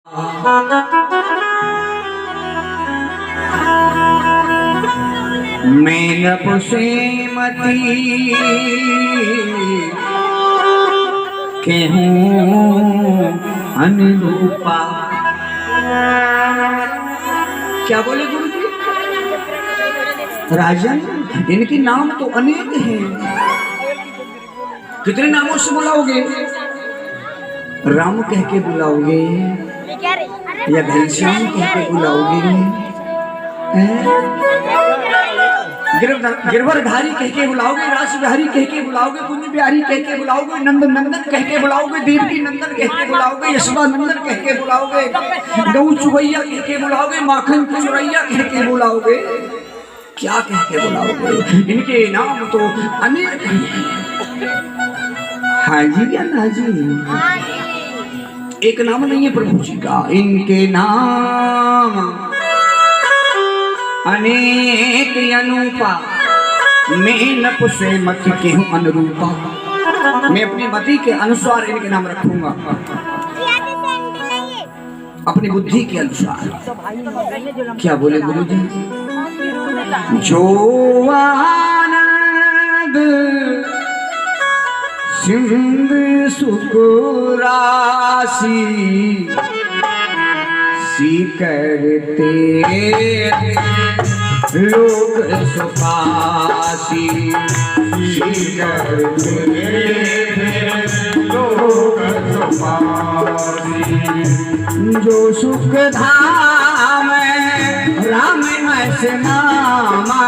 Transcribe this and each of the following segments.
मैं नभ से मती कहूँ अनुरूपा। क्या बोले गुरु जी? राजन, इनके नाम तो अनेक हैं, कितने नामों से बुलाओगे? राम कह के बुलाओगे या घनश्याम कह के बुलाओगे? गिरवरधारी कह के बुलाओगे, रास बिहारी कह के बुलाओगे, कुंज बिहारी कह के बुलाओगे, नंद नंदन कह के बुलाओगे, देवकी नंदन कह के बुलाओगे, यशोदा नंदन कह के बुलाओगे, गऊ चुवैया कह के बुलाओगे, माखन चुरैया कह के बुलाओगे, क्या कह के बुलाओगे? इनके नाम तो अनेक हैं। हाँ जी या ना जी? एक नाम नहीं है प्रभु जी का, इनके नाम अनेक अनुपा। मैं नप से मति कहूँ अनुरूपा, मैं अपनी मति के अनुसार इनके नाम रखूंगा, अपनी बुद्धि के अनुसार। क्या बोले गुरु जी? जो आनंद सिंध सुख राशि सी करते लोग सुखासी, करते लोग सुखासी। जो सुख धाम राम ऐसे नामा,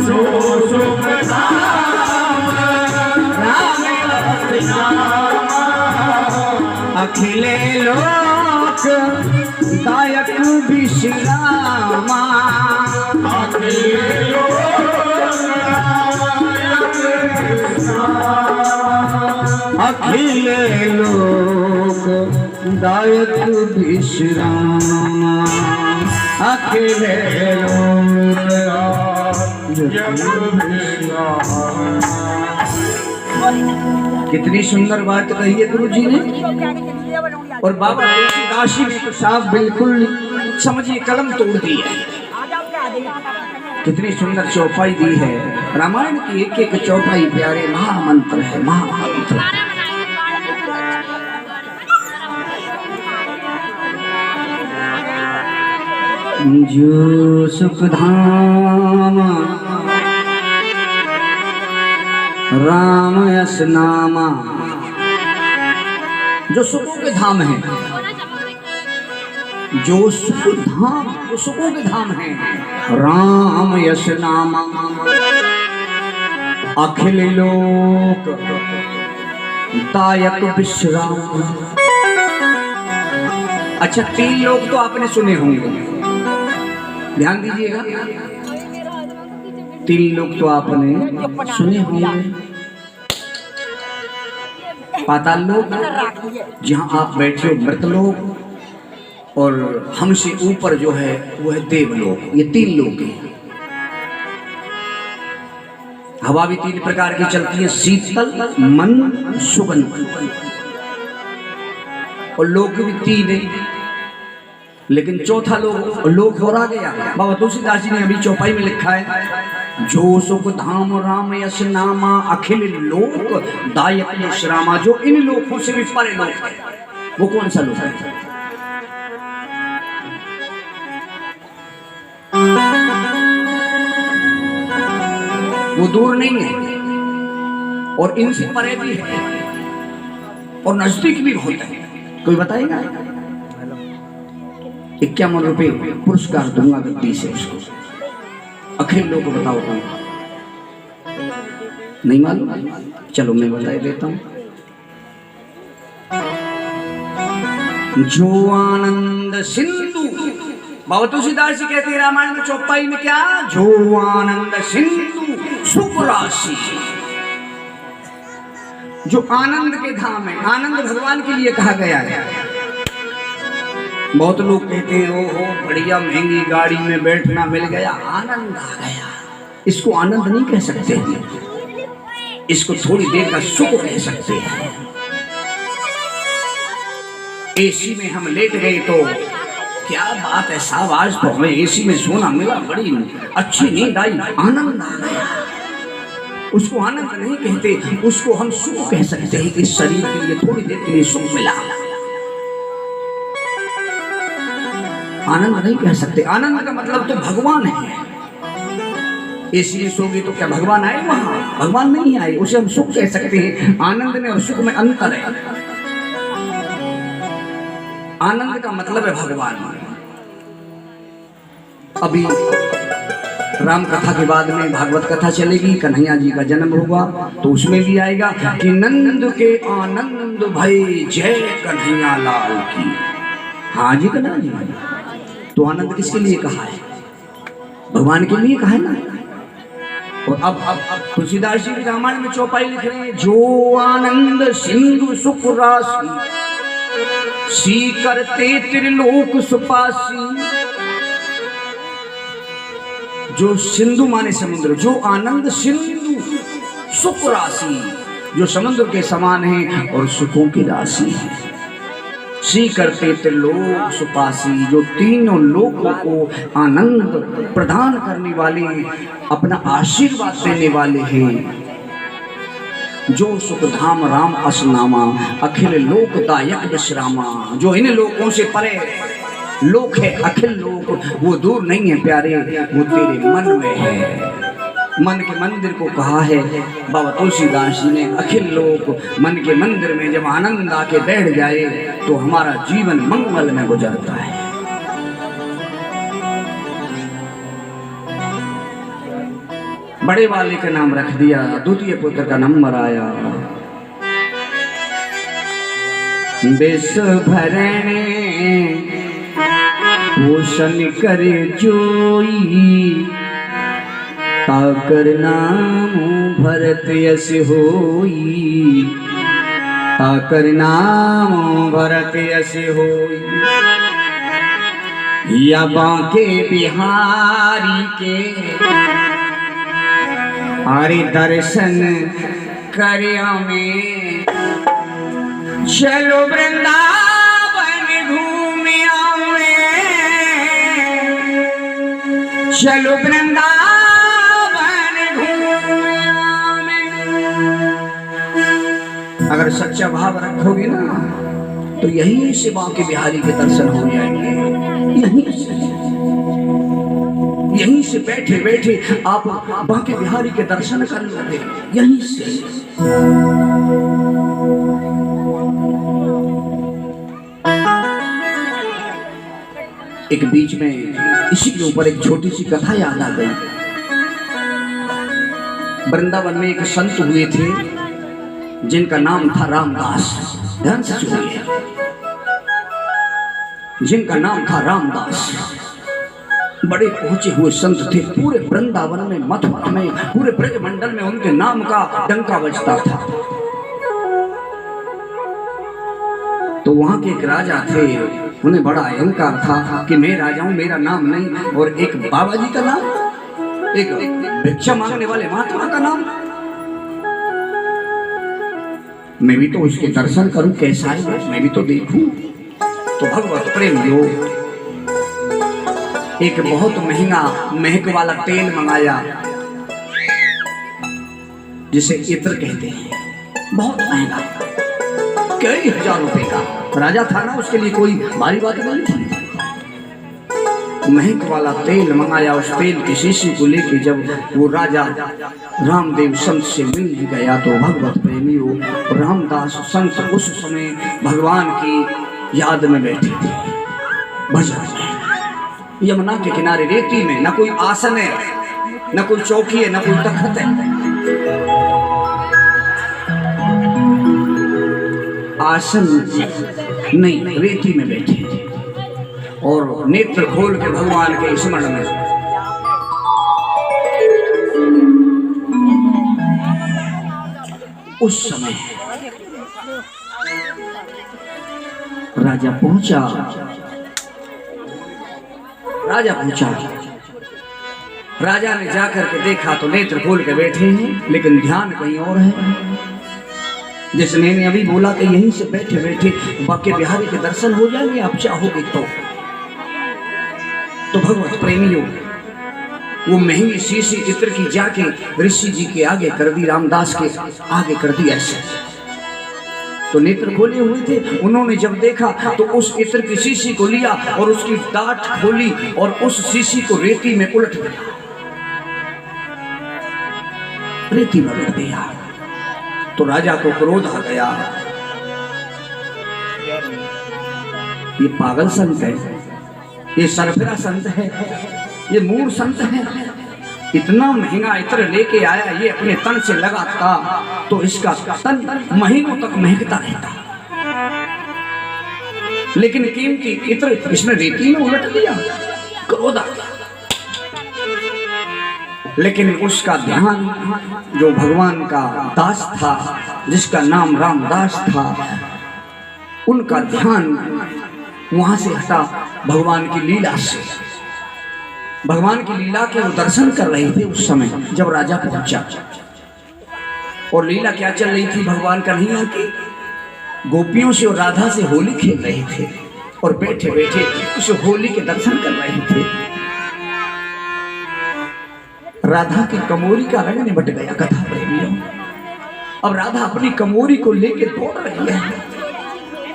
जो सुख धाम राम ऐसे नामा। अखिले लोक दायक विश्रामा, अखिले लोक दायक विश्रामा, अखिले लोक कितनी सुंदर बात कही है गुरु जी ने। और बाबा तुलसीदास जी ने तो साफ बिल्कुल समझिए कलम तोड़ दी है। कितनी सुंदर चौपाई दी है। रामायण की एक एक चौपाई प्यारे महामंत्र है, महामंत्र। जो सुख धाम राम यस नामा, जो सुखों के धाम है, जो सुख धाम, जो सुखों के धाम है, राम यश नामा। अखिल लोक दायक विश्राम। अच्छा, तीन लोग तो आपने सुने होंगे, ध्यान दीजिएगा। तीन लोग तो आपने सुने होंगे। पाताल लोक, जहाँ आप बैठे मृत लोक, और हमसे ऊपर जो है वो है देवलोक। ये तीन लोक हैं। हवा भी तीन प्रकार की चलती है, शीतल, मंद, सुगंध। और लोक भी तीन है, लेकिन चौथा लोक हो रहा गया। बाबा तुलसीदास जी ने अभी चौपाई में लिखा है, जो सुख धाम राम यश नामा, अखिल लोक दायक विश्रामा। जो इन लोकों से भी परे लोक है, वो कौन सा लोक है? वो दूर नहीं है, और इनसे परे भी है, और नजदीक भी होता है। कोई बताएगा? 51 रुपए पुरस्कार दूंगा गद्दी से उसको। अखिल लोग बताओ कौन? नहीं मालूम? चलो मैं बता देता हूं। जो आनंद सिंधु, बाबा तुलसीदास जी कहते हैं रामायण में चौपाई में, क्या? जो आनंद सिंधु सुख राशि। जो आनंद के धाम है, आनंद भगवान के लिए कहा गया है। बहुत लोग कहते हैं ओहो बढ़िया महंगी गाड़ी में बैठना मिल गया, आनंद आ गया। इसको आनंद नहीं कह सकते, इसको थोड़ी देर का सुख कह सकते हैं। एसी में हम लेट गए तो क्या बात है साहब, आज तो हमें एसी में सोना मिला, बड़ी अच्छी नींद आई, आनंद आ गया। उसको आनंद नहीं कहते, उसको हम सुख कह सकते हैं। इस शरीर के लिए थोड़ी देर के लिए सुख मिला, आनंद नहीं कह सकते। आनंद का मतलब तो भगवान है। एसी में सोगी तो क्या भगवान आए वहां? भगवान नहीं आए, उसे हम सुख कह सकते हैं। आनंद में और सुख में अंतर है। आनंद का मतलब है भगवान। अभी राम कथा के बाद में भागवत कथा चलेगी, कन्हैया जी का जन्म होगा, तो उसमें भी आएगा कि नंद के आनंद भई जय कन्हैया लाल की। हाँ जी कन्हैया जी, तो आनंद किसके लिए कहा है? भगवान के लिए कहा है ना। और अब तुलसीदास जी रामायण में चौपाई लिख रहे हैं, जो आनंद सिंधु सुख राशि सी करते त्रिलोक सुपासी। जो सिंधु माने समुद्र, जो आनंद सिंधु सुख राशि, जो समुद्र के समान है और सुखों की राशि है। सी करते त्रिलोक सुपासी, जो तीनों लोकों को आनंद प्रदान करने वाले, अपना आशीर्वाद देने वाले हैं। जो सुखधाम राम असनामा, अखिल लोकदायक विश्रामा। जो इन लोकों से परे लोक है, अखिल लोक, वो दूर नहीं है प्यारे, वो तेरे मन में है। मन के मंदिर को कहा है बाबा तुलसीदास जी ने, अखिल लोक। मन के मंदिर में जब आनंद आके बैठ जाए तो हमारा जीवन मंगल में गुजरता है। बड़े वाले का नाम रख दिया, द्वितीय पुत्र का नंबर आया। बेस भरणे पोषण करे जोई, ताकर नाम भरत यश होई, ताकर नाम भरत यश होई। या बांके बिहारी के हरि दर्शन करिया में, चलो वृंदावन घूमिया में, चलो वृंदावन घूमिया में। अगर सच्चा भाव रखोगे ना तो यहीं से बांके बिहारी के दर्शन हो जाएंगे। यहीं से बैठे बैठे आप बांके बिहारी के दर्शन कर लोगे, यहीं से। एक बीच में इसी के ऊपर एक छोटी सी कथा याद आ गई। वृंदावन में एक संत हुए थे जिनका नाम था रामदास। ध्यान से सुनिए, जिनका नाम था रामदास। बड़े पहुंचे हुए संत थे। पूरे वृंदावन में, मथुरा में, पूरे ब्रजमंडल में उनके नाम का डंका बजता था। तो वहां के एक राजा थे, उन्हें बड़ा अहंकार था कि मैं राजा हूं, मेरा नाम नहीं। और एक बाबा जी का नाम, एक भिक्षा मांगने वाले महात्मा का नाम, मैं भी तो उसके दर्शन करूं, कैसा है मैं भी तो देखूं। तो भगवत प्रेम योग एक बहुत महंगा महक वाला तेल मंगाया, जिसे इत्र कहते हैं, बहुत महंगा, कई हजार रुपए का। राजा था ना, उसके लिए कोई भारी बात नहीं थी। महक वाला तेल मंगाया। उस तेल की शीशी को लेके जब वो राजा रामदेव संत से मिल गया तो भगवत प्रेमी हो रामदास संत उस समय भगवान की याद में बैठे थे, भजन में, यमुना के किनारे रेती में। न कोई आसन है, न कोई चौकी है, न कोई तख्त है। आसन नहीं, रेती में बैठे थे और नेत्र खोल के भगवान के स्मरण में। उस समय राजा पहुंचा। राजा ने जाकर के देखा तो नेत्र खोल के बैठे हैं, लेकिन ध्यान कहीं और है। जैसे मैंने अभी बोला कि यहीं से बैठे बैठे बाके बिहारी के दर्शन हो जाएंगे, आप चाहोगे तो भगवत प्रेमियों वो महंगी शीशी इत्र की जाके ऋषि जी के आगे कर दी, रामदास के आगे कर दी ऐसे। तो नेत्र खोले हुए थे, उन्होंने जब देखा तो उस इत्र की शीशी को लिया और उसकी डांट खोली और उस शीशी को रेती में उलट दिया, रेती में उलट दिया। तो राजा को क्रोध आ गया, ये पागल संत है, ये सरफिरा संत है, ये मूढ़ संत है, इतना महंगा इत्र लेके आया, ये अपने तन से लगाता तो इसका तन महीनों तक महकता रहता, लेकिन कीमती इत्र इसने रेती में उलट दिया, क्रोध आ गया। लेकिन उसका ध्यान जो भगवान का दास था, जिसका नाम रामदास था, उनका ध्यान वहां से हटा भगवान की लीला से। भगवान की लीला के वो दर्शन कर रहे थे उस समय जब राजा पहुंचा। और लीला क्या चल रही थी भगवान कन्हैया की? गोपियों से और राधा से होली खेल रहे थे और बैठे बैठे उस होली के दर्शन कर रहे थे। राधा की कमोरी का रंग निबट गया कथा प्रेमियों। अब राधा अपनी कमोरी को लेके दौड़ रही है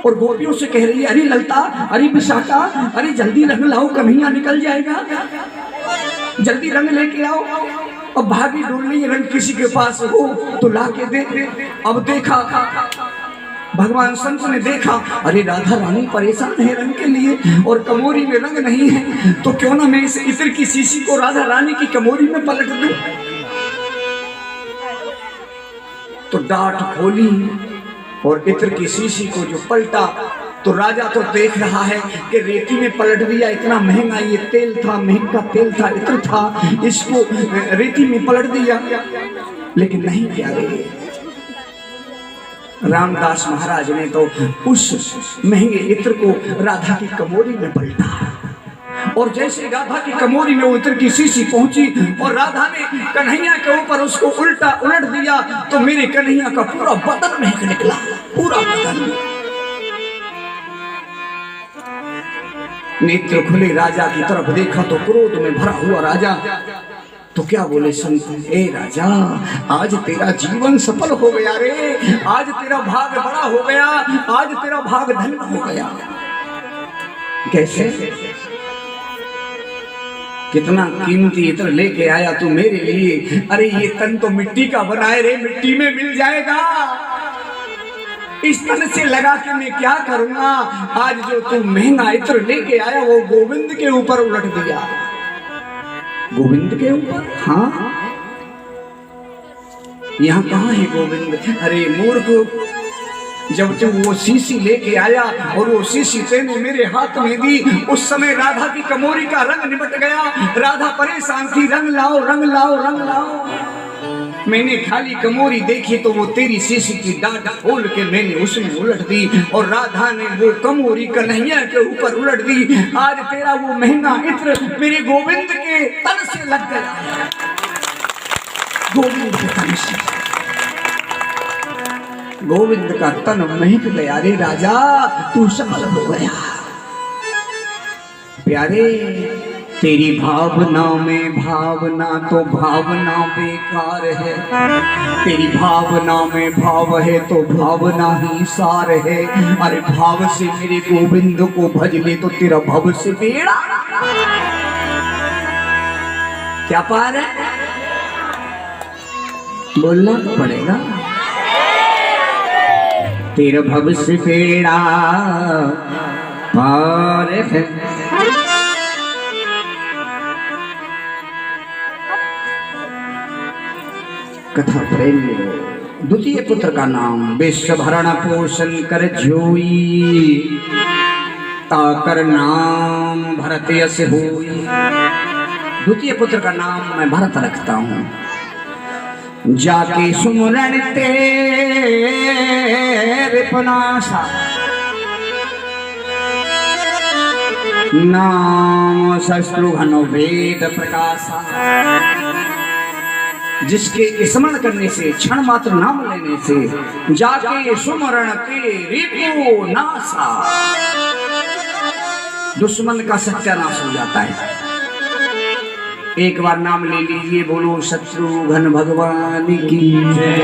और गोपियों से कह रही है, अरे ललता, अरे विशाखा, अरे जल्दी रंग लाओ, कन्हैया निकल जाएगा, जल्दी रंग लेके आओ। अब भागी डोल रही रंग किसी के पास हो तो ला के दे। अब देखा भगवान संत ने देखा, अरे राधा रानी परेशान है रंग के लिए और कमोरी में रंग नहीं है, तो क्यों ना मैं इस इत्र की शीशी को राधा रानी की कमोरी में पलट दूं। तो डांट खोली और इत्र की शीशी को जो पलटा तो राजा तो देख रहा है कि रेती में पलट दिया, इतना महंगा ये तेल था, महंगा तेल था, इत्र था, इसको रेती में पलट दिया। लेकिन नहीं प्यारे, रामदास महाराज ने तो उस महंगे इत्र को राधा की कमोरी में पलटा और जैसे राधा की कमोरी में वो इत्र की शीशी पहुंची और राधा ने कन्हैया के ऊपर उसको उलट दिया तो मेरे कन्हैया का पूरा बदन महक निकला, पूरा बदन। नेत्र खुले राजा की तरफ देखा तो क्रोध में भरा हुआ राजा तो क्या बोले संत, ए राजा, आज तेरा जीवन सफल हो गया रे, आज तेरा भाग बड़ा हो गया, आज तेरा भाग धन्य हो गया। कैसे? कितना कीमती इत्र लेके आया तू मेरे लिए, अरे ये तन तो मिट्टी का बनाए रे, मिट्टी में मिल जाएगा, इस तन से लगा के मैं क्या करूंगा। आज जो तू महंगा इत्र लेके आया वो गोविंद के ऊपर उलट दिया, गोविंद के ऊपर। हाँ, यहाँ कहाँ है गोविंद? अरे मूर्ख, जब तू वो शीशी लेके आया और वो शीशी तेने मेरे हाथ में दी, उस समय राधा की कमोरी का रंग निबट गया, राधा परेशान थी, रंग लाओ, रंग लाओ, रंग लाओ। मैंने खाली कमोरी देखी तो वो तेरी शीशी की डांट खोल के मैंने उसमें उलट दी और राधा ने वो कमोरी कन्हैया के ऊपर उलट दी। आज तेरा वो महंगा इत्र मेरे गोविंद के तन से लग गया, गोविंद के तन से, गोविंद का तन महक गया रे राजा, तू सफल हो गया। प्यारे, तेरी भावना में भावना तो भावना बेकार है, तेरी भावना में भाव है तो भावना ही सार है। अरे भाव से मेरे गोविंद को भज ले तो तेरा भव से बेड़ा क्या पार है, बोलना पड़ेगा। तेरा भव से बेड़ा पार है। कथा प्रेम में द्वितीय पुत्र का नाम विश्व भरण पोषण कर जोई, ताकर नाम भरत यश होई। द्वितीय पुत्र का नाम मैं भरत रखता हूँ, जाके सुमरन तेरे पनासा, नाम शत्रुघ्न वेद प्रकाशा। जिसके स्मरण करने से, क्षण मात्र नाम लेने से जाके सुमरण के रिपु नासा, दुश्मन का सत्यानाश हो जाता है। एक बार नाम ले लीजिए, बोलो शत्रुघ्न भगवान की जय।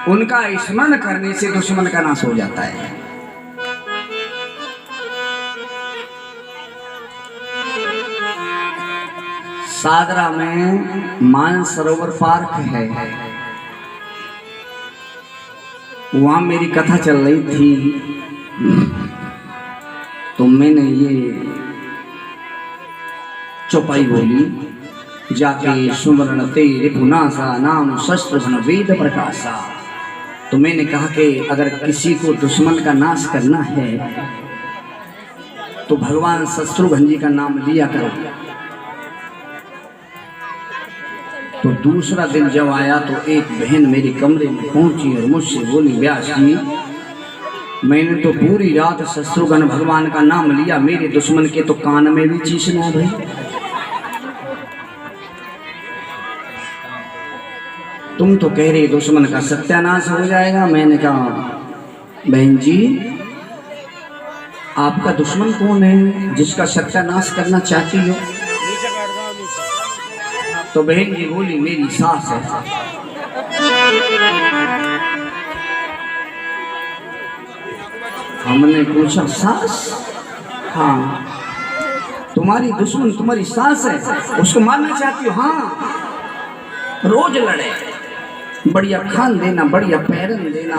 उनका स्मरण करने से दुश्मन का नाश हो जाता है। सागरा में मानसरोवर पार्क है, वहां मेरी कथा चल रही थी, तो मैंने ये चौपाई बोली, जाके सुमरण तेरे पुनासा नाम शस्त्र वेद प्रकाशा। तो मैंने कहा कि अगर किसी को दुश्मन का नाश करना है तो भगवान शत्रुघ्न जी का नाम लिया करो। तो दूसरा दिन जब आया तो एक बहन मेरे कमरे में पहुंची और मुझसे बोली, व्यास जी मैंने तो पूरी रात शत्रुघ्न भगवान का नाम लिया, मेरे दुश्मन के तो कान में भी चीसना भाई। तुम तो कह रहे दुश्मन का सत्यानाश हो जाएगा। मैंने कहा बहन जी आपका दुश्मन कौन है जिसका सत्यानाश करना चाहती हो? तो बहन जी बोली मेरी सास है। हमने पूछा सास? हाँ। तुम्हारी दुश्मन तुम्हारी सास है, उसको मारना चाहती हो? हाँ। रोज लड़े, बढ़िया खान देना, बढ़िया पैरन देना,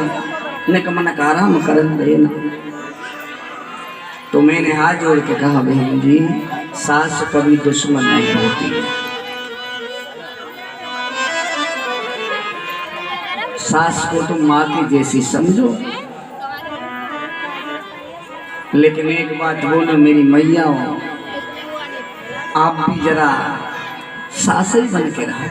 निकमनक आराम करन देना। तो मैंने हाथ जोड़ के कहा बहन जी सास कभी दुश्मन नहीं होती है, सास को तुम माँ की जैसी समझो। लेकिन एक बात बोलो मेरी मैया हो, आप भी जरा सास ही बन के रहो।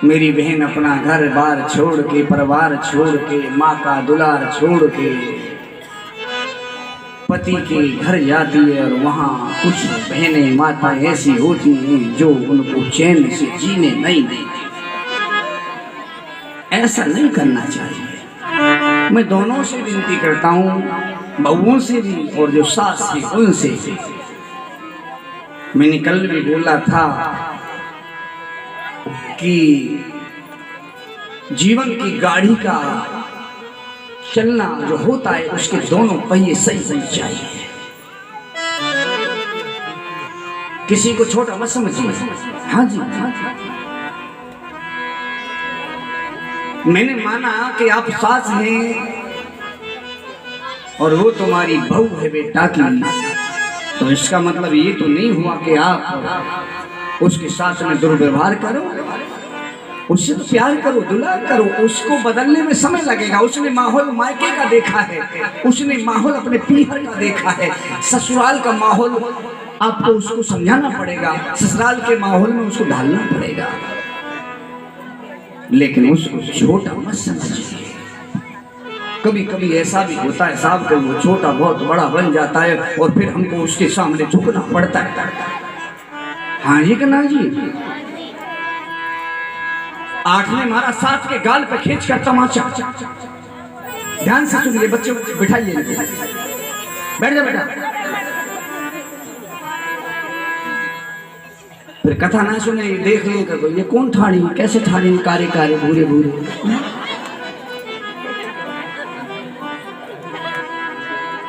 मेरी बहन अपना घर बार छोड़ के, परिवार छोड़ के, माँ का दुलार छोड़ के पति के घर जाती है, और वहाँ कुछ बहनें माता ऐसी होती हैं जो उनको चैन से जीने नहीं देती। ऐसा नहीं करना चाहिए। मैं दोनों से विनती करता हूँ, बहुओं से भी और जो सास थी उनसे। मैंने कल भी बोला था कि जीवन की गाड़ी का चलना जो होता है उसके दोनों पहिए सही सही चाहिए। किसी को छोटा मत समझिए। हाँ जी, हाँ जी। मैंने माना कि आप सास हैं और वो तुम्हारी बहू है बेटा की, तो इसका मतलब ये तो नहीं हुआ कि आप उसके साथ में दुर्व्यवहार करो। उससे तो प्यार करो, दुलार करो। उसको बदलने में समय लगेगा। उसने माहौल मायके का देखा है, उसने माहौल अपने पीहर का देखा है, ससुराल का माहौल आपको उसको समझाना पड़ेगा, ससुराल के माहौल में उसको ढालना पड़ेगा। लेकिन उसको छोटा मत समझिए। कभी कभी ऐसा भी होता है साहब कि वो छोटा बहुत बड़ा बन जाता है और फिर हमको उसके सामने झुकना पड़ता है। हाँ जी कन्ना जी, आठ ने मारा साथ के गाल पे खींच कर तमाचा। ध्यान से सुनिए बच्चे, बिठाइए, बैठ जा बेटा। फिर कथा ना सुने देख लेगा तो ये कौन ठाड़ी, कैसे ठाड़ी, कारे कारे भूरे भूरे।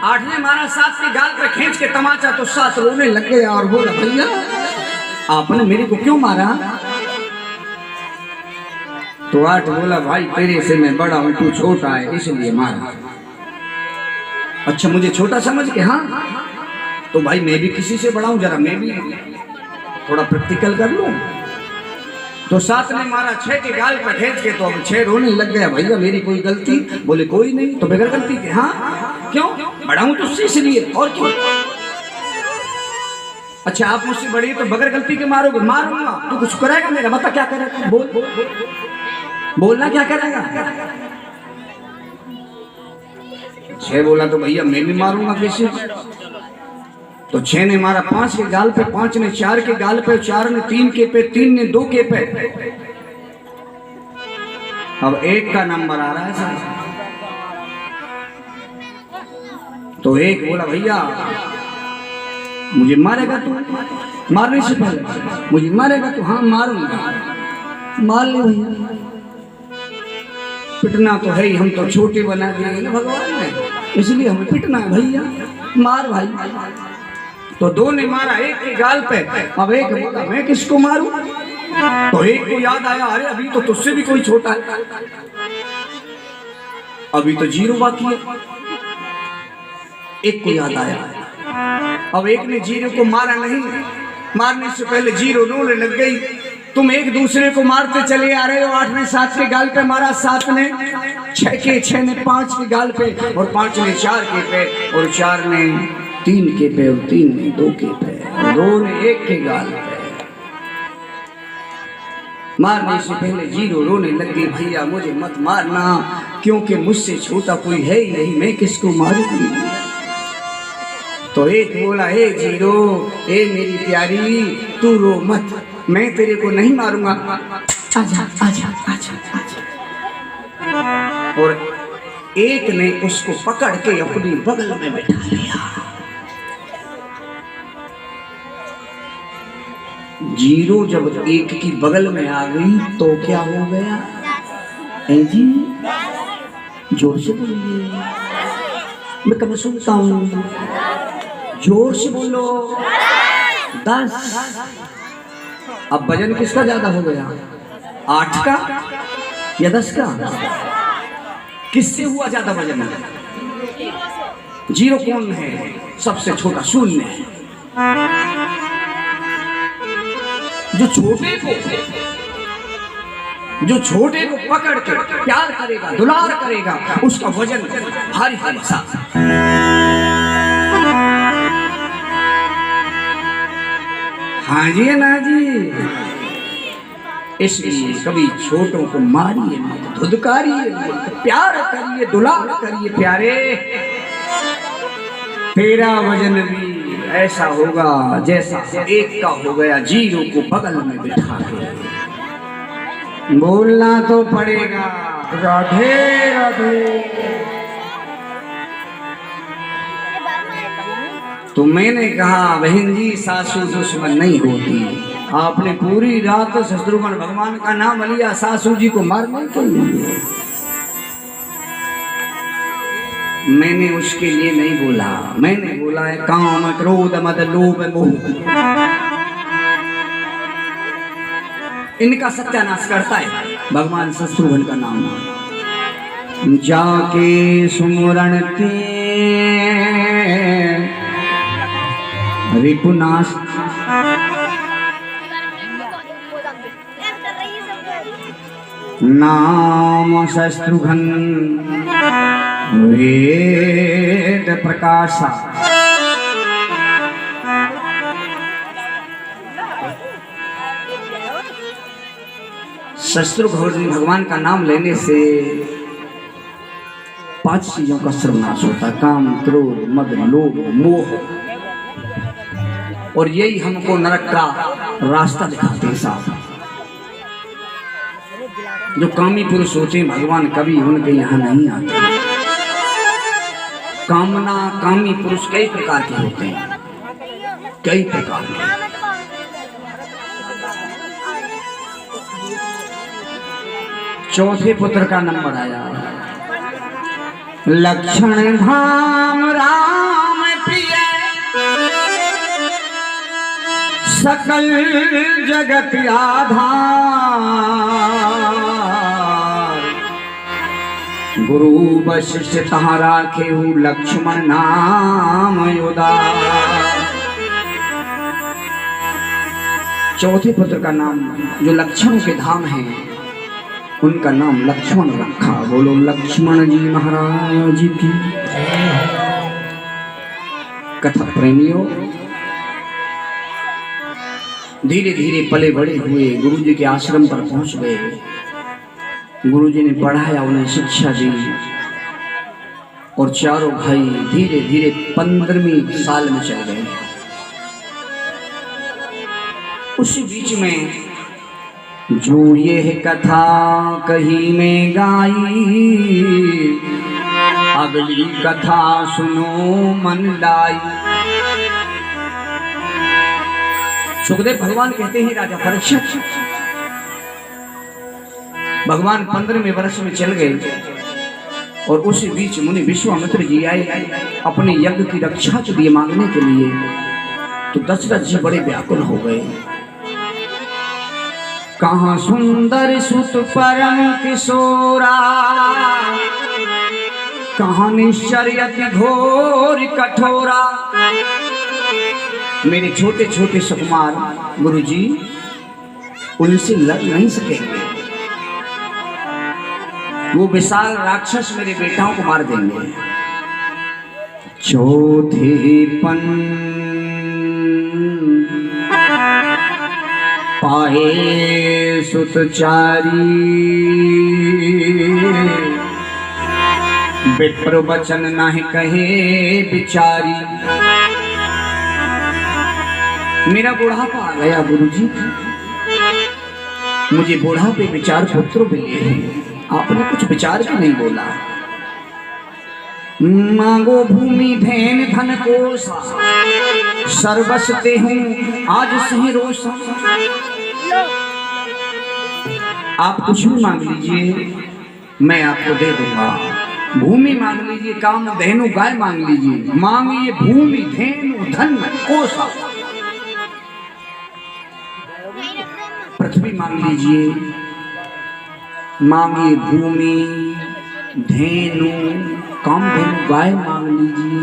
आठ ने मारा साथ के गाल पे खींच के तमाचा तो साथ रोने लग गया और बोला भैया आपने मेरे को क्यों मारा? तो आठ बोला भाई तेरे से मैं बड़ा हूं, तू छोटा है इसलिए मारा। अच्छा मुझे छोटा समझ के? हाँ। तो भाई मैं भी किसी से बड़ा हूं, जरा मैं भी थोड़ा प्रैक्टिकल कर लूं। तो साथ ने मारा छह के गाल पर खींच के, तो अब छह रोने लग गया भैया मेरी कोई गलती? बोले कोई नहीं। तो बगैर गलती के? हाँ। क्यों? बड़ा हूं तुझसे इसलिए। और क्यों? अच्छा आप मुझसे बड़ी तो बगैर गलती के मारोगे? मारूंगा। तू कुछ करेगा मेरा? बता क्या करेगा? बोल, बोलना क्या करेगा? छह बोला तो भैया मैं भी मारूंगा। कैसे? तो 6 ने मारा 5 के गाल पे, 5 ने 4 के गाल पे, 4 ने 3 के पे, 3 ने 2 के पे। अब 1 का नंबर आ रहा है सर। तो 1 बोला भैया मुझे मारेगा तू? मारने से पहले मुझे मारेगा तू? हाँ मारूंगा। मार ले भैया, पिटना तो है ही, हम तो छोटे बना दिए ना भगवान ने, इसलिए हमें पिटना है भैया, मार भाई। तो 2 ने मारा 1 के गाल पे। अब 1 बोला मैं किसको मारूं? तो 1 को याद आया, अरे अभी तो तुझसे भी कोई छोटा है, अभी तो 0 बाकी है। 1 को याद आया। अब 1 ने 0 को मारा नहीं, मारने से पहले 0 रोने लग गई। तुम एक दूसरे को मारते चले आ रहे हो। 8 ने 7 के गाल पे मारा, 7 ने 6 के, 6 ने 5 के गाल पे, और 5 ने 4 के पे, और 4 ने 3 के पे, और 3 ने 2 के पे, और 2 ने 1 के गाल पे। मारने से पहले 0 रोने लग गई, भैया मुझे मत मारना, क्योंकि मुझसे छोटा कोई है ही नहीं, मैं किसको मारूंगी? तो 1 बोला हे 0, ए मेरी प्यारी तू रो मत, मैं तेरे को नहीं मारूंगा, आजा आजा आजा आजा। और 1 ने उसको पकड़ के अपनी बगल में बैठा लिया। 0 जब 1 की बगल में आ गई तो क्या हो गया? जी जोर से बोलिए, मैं कब सुनता हूँ, जोर से बोलो। 10। अब वजन किसका ज्यादा हो गया? 8 का या 10 का? किससे हुआ ज्यादा वजन? 0 कौन है? सबसे छोटा 0 है। जो छोटे को पकड़ के प्यार करेगा, दुलार करेगा, उसका वजन भारी भारी सा। हाँ जी ना जी, इसलिए कभी छोटों को मारिए मत, धुदकारिए मत, प्यार करिए, दुलार करिए प्यारे। तेरा वजन भी ऐसा होगा जैसा 1 का हो गया 0 को बगल में बिठा के। बोलना तो पड़ेगा राधे राधे। तो मैंने कहा बहन जी सासू दुश्मन नहीं होती। आपने पूरी रात शत्रुघ्न भगवान का नाम लिया सासू जी को मारने के लिए। मैंने उसके लिए नहीं बोला, मैंने बोला है काम क्रोध मद लोभ मोह, इनका सत्यानाश करता है भगवान शत्रुघ्न का नाम। जाके सुमरण के रिपुनाश, नाम शत्रुघ्न वेद प्रकाशा। शत्रुघ्न भगवान का नाम लेने से 5 चीजों का सर्वनाश होता, काम क्रोध मद लोभ मोह, और यही हमको नरक का रास्ता दिखाते हैं साहब। जो कामी पुरुष होते हैं भगवान कभी उनके यहाँ नहीं आते। कामना कामी पुरुष कई प्रकार के होते हैं, कई प्रकार के। चौथे पुत्र का नंबर आया, लक्षण धाम राम प्रिय, सकल जगत आधार, गुरु वशिष्ठ तहाँ राखे लक्ष्मण नाम उदार। चौथे पुत्र का नाम जो लक्ष्मण के धाम है उनका नाम लक्ष्मण रखा। बोलो लक्ष्मण जी महाराज की। कथा प्रेमियों, धीरे धीरे पले बड़े हुए, गुरु जी के आश्रम पर पहुंच गए। गुरु जी ने पढ़ाया, उन्हें शिक्षा दी, और चारों भाई धीरे धीरे 15वीं साल में चल गए। उसी बीच में जो ये कथा कही में गाई, अगली कथा सुनो मन लाई। सुखदेव भगवान कहते हैं राजा परीक्षित, भगवान 15वें वर्ष में चल गए और उसी बीच मुनि विश्वामित्र जी आए अपने यज्ञ की रक्षा के लिए मांगने के लिए। तो दशरथ जी बड़े व्याकुल हो गए। कहाँ सुंदर सुत परम किशोरा, कहाँ निश्चर अति घोर कठोरा। मेरे छोटे छोटे सुकुमार गुरुजी उनसे लड़ नहीं सकेंगे, वो विशाल राक्षस मेरे बेटाओं को मार देंगे। चौथे पन पाए सुतचारी, विप्र वचन नहीं कहे बिचारी। मेरा बुढ़ापा आ गया गुरुजी, मुझे बुढ़ापे विचार पुत्र मिले हैं, आपने कुछ विचार भी नहीं बोला। मांगो भूमि धैन धन कोसा, सर्वस्ते हूँ आज सही रोसा। आप कुछ भी मांग लीजिए, मैं आपको दे दूंगा। भूमि मांग लीजिए, काम धेनु गाय मांग लीजिए, मांगिए भूमि धेनु धन कोसा। पृथ्वी मांग लीजिए, मांगिए भूमि धेनु कामधेनु गाय मांग लीजिए,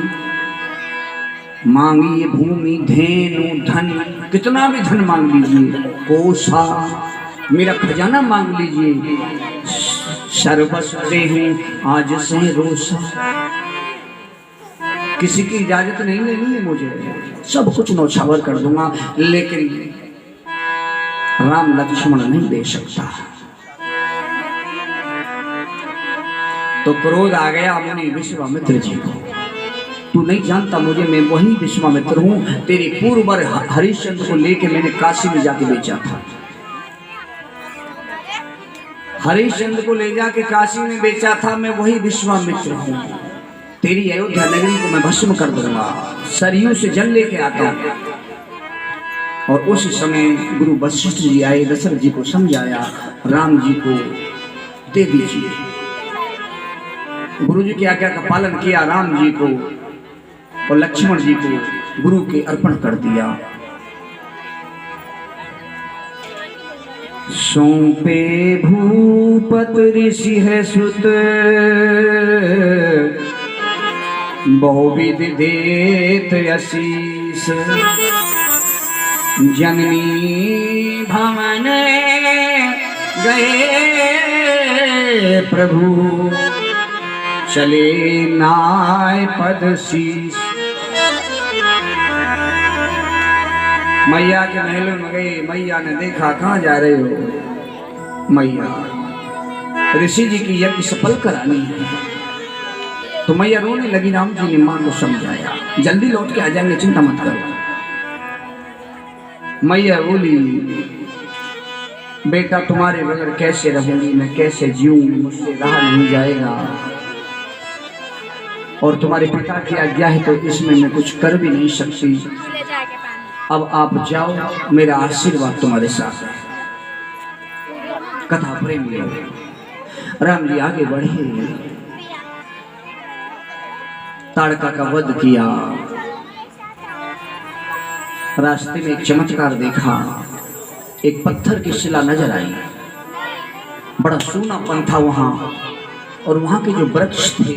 मांगिए भूमि धेनु धन, कितना भी धन मांग लीजिए। कोसा मेरा खजाना मांग लीजिए, सर्वस्व हूँ आज से रोसा। किसी की इजाजत नहीं लेनी है मुझे, सब कुछ नौछावर कर दूंगा, लेकिन राम लक्ष्मण नहीं दे सकता। तो क्रोध आ गया मुनि विश्वामित्र जी को। तू नहीं जानता मुझे, मैं वही विश्वामित्र हूँ, तेरे पूर्वर हरिश्चंद्र को लेके मैंने काशी में जाके बेचा था। हरिश्चंद्र को ले जाके काशी में बेचा था, मैं वही विश्वामित्र हूँ। तेरी अयोध्या नगरी को मैं भस्म कर दूंगा, सरयू से जल लेके आता हूँ। और उस समय गुरु वशिष्ठ जी आए, दशरथ जी को समझाया, राम जी को दे दीजिए। गुरु जी की आज्ञा का पालन किया, राम जी को और लक्ष्मण जी को गुरु के अर्पण कर दिया। सौंपे भूपत ऋषि है सुत, बहुविध देत आशीष। जननी भवन गए प्रभु, चले नाय पद शीश। मैया के महलों में गए, मैया ने देखा कहाँ जा रहे हो। मैया ऋषि जी की यज्ञ सफल करानी है। तो मैया रोने लगी। राम जी ने मां को समझाया, जल्दी लौट के आ जाएंगे, चिंता मत करो। मैया बोली, बेटा तुम्हारे बगैर कैसे रहूंगी, मैं कैसे जीऊंगी, मुझसे रहा नहीं जाएगा। और तुम्हारे पिता की आज्ञा है तो इसमें मैं कुछ कर भी नहीं सकती। अब आप जाओ, मेरा आशीर्वाद तुम्हारे साथ है। कथा प्रेम लो। राम जी आगे बढ़े, ताड़का का वध किया। रास्ते में एक चमत्कार देखा, एक पत्थर की शिला नजर आई। बड़ा सूनापन था वहां, और वहां के जो वृक्ष थे,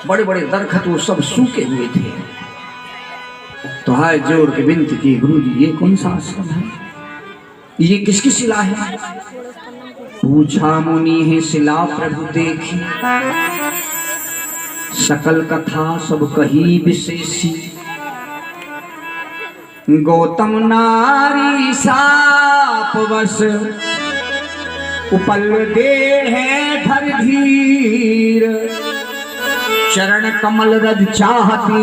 बड़े बड़े दरख्त, वो सब सूखे हुए थे। तो हाथ जोड़ के विनती की, गुरु जी ये कौन सा आश्रम है, ये किसकी शिला है? पूछा मुनि है शिला प्रभु देखी, सकल कथा सब कही विशेषी। गौतम नारी साप वश, उपल दे है धर धीर। चरण कमल रज चाहती,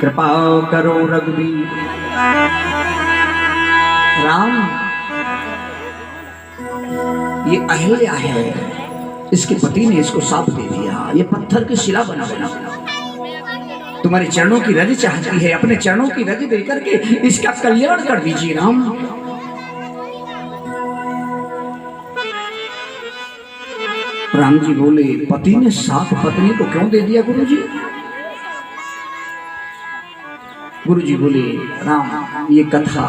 कृपा करो रघुवीर। राम, ये अहिल्या है, इसके पति ने इसको साप दे दिया, ये पत्थर की शिला बना बना तुम्हारे चरणों की रज चाहती है, अपने चरणों की रज दे करके इसका कल्याण कर दीजिए राम। राम जी बोले, पति ने साप पत्नी को क्यों दे दिया गुरुजी? गुरुजी बोले, राम ये कथा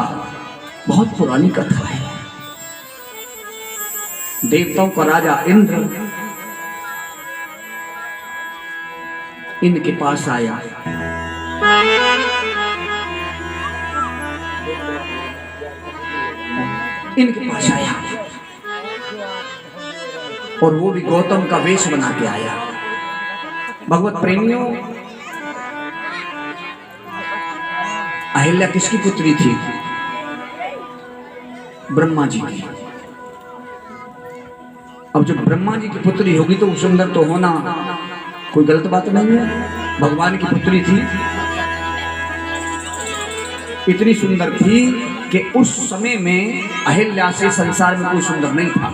बहुत पुरानी कथा है। देवताओं का राजा इंद्र इनके पास आया, इनके पास आया और वो भी गौतम का वेश बना के आया। भगवत प्रेमियों, अहिल्या किसकी पुत्री थी? ब्रह्मा जी की। अब जब ब्रह्मा जी की पुत्री होगी तो सुंदर तो होना कोई गलत बात नहीं है। भगवान की पुत्री थी, इतनी सुंदर थी कि उस समय में अहिल्या से संसार में कोई सुंदर नहीं था।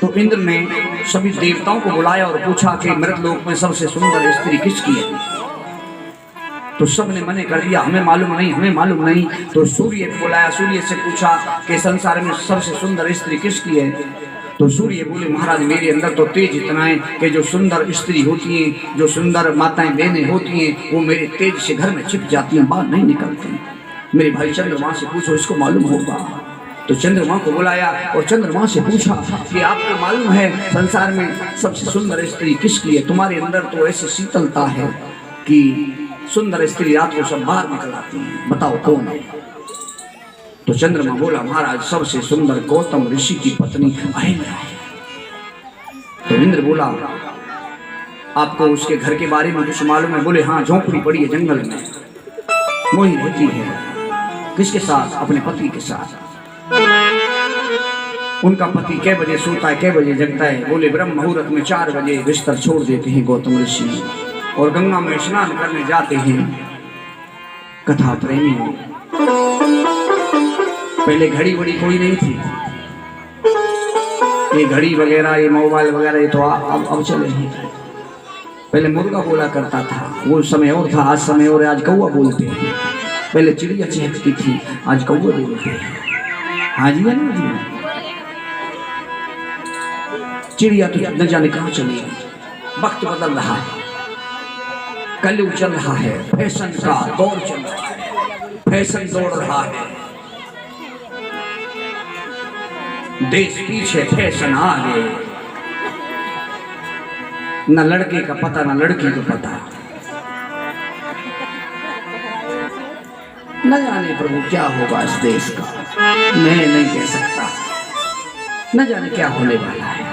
तो इंद्र ने सभी देवताओं को बुलाया और पूछा कि मृतलोक में सबसे सुंदर स्त्री किसकी है? तो सब ने मने कर दिया, हमें मालूम नहीं, हमें मालूम नहीं। तो सूर्य को बुलाया, सूर्य से पूछा कि संसार में सबसे सुंदर स्त्री किसकी है? तो सूर्य बोले, महाराज मेरे अंदर तो तेज इतना है कि जो सुंदर स्त्री होती हैं, जो सुंदर माताएं बहनें होती हैं, वो मेरे तेज से घर में छिप जाती हैं, बाहर नहीं निकलती। मेरे भाई चंद्रमा से पूछो, इसको मालूम होगा। तो चंद्रमा को बुलाया और चंद्रमा से पूछा कि आपको मालूम है संसार में सबसे सुंदर स्त्री किसकी है? तुम्हारे अंदर तो ऐसी शीतलता है कि सुंदर स्त्री रात को सब बाहर निकल आती है, बताओ कौन है? तो चंद्रमा बोला, महाराज सबसे सुंदर गौतम ऋषि की पत्नी अहिल्या है। तो इंद्र बोला, आपको उसके घर के बारे में कुछ मालूम है? बोले, हाँ, झोंपड़ी पड़ी है जंगल में, वही रहती है। किसके साथ? अपने पति के साथ। उनका पति कै बजे सोता है, कै बजे जगता है? बोले, ब्रह्म मुहूर्त में 4 बजे बिस्तर छोड़ देते हैं गौतम ऋषि और गंगा में स्नान करने जाते हैं। कथा प्रेमी, पहले घड़ी बड़ी कोई नहीं थी, ये घड़ी वगैरह, ये मोबाइल वगैरह ये तो अब चले हैं। पहले मुर्गा बोला करता था, वो समय और था, आज समय और, आज कौवा बोलते हैं। पहले चिड़िया चहकती थी, आज कौवा बोलते हैं। हाँ जी है ना जी, चिड़िया तो न जाने कहाँ चली गई। वक्त बदल रहा है, कलयुग चल रहा है, फैशन का दौर चल रहा है, फैशन दौड़ रहा है, देश पीछे फैशन आगे। न लड़के का पता न लड़की को पता, न जाने प्रभु क्या होगा इस देश का, मैं नहीं कह सकता। न जाने क्या होने वाला है।